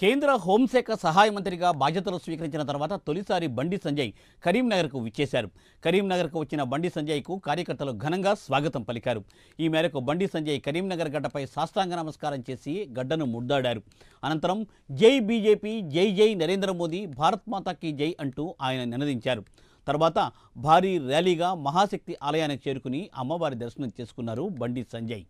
కేంద్ర హోంశాఖ సహాయ మంత్రిగా బాధ్యతలు స్వీకరించిన తర్వాత తొలిసారి బండి సంజయ్ కరీంనగర్కు విచ్చేశారు. కరీంనగర్కు వచ్చిన బండి సంజయ్కు కార్యకర్తలు ఘనంగా స్వాగతం పలికారు. ఈ మేరకు బండి సంజయ్ కరీంనగర్ గడ్డపై సాష్టాంగ నమస్కారం చేసి గడ్డను ముద్దాడారు. అనంతరం జై బీజేపీ, జై జై నరేంద్ర మోదీ, భారత్ మాతాకి జై అంటూ ఆయన నినదించారు. తర్వాత భారీ ర్యాలీగా మహాశక్తి ఆలయానికి చేరుకుని అమ్మవారి దర్శనం చేసుకున్నారు బండి సంజయ్.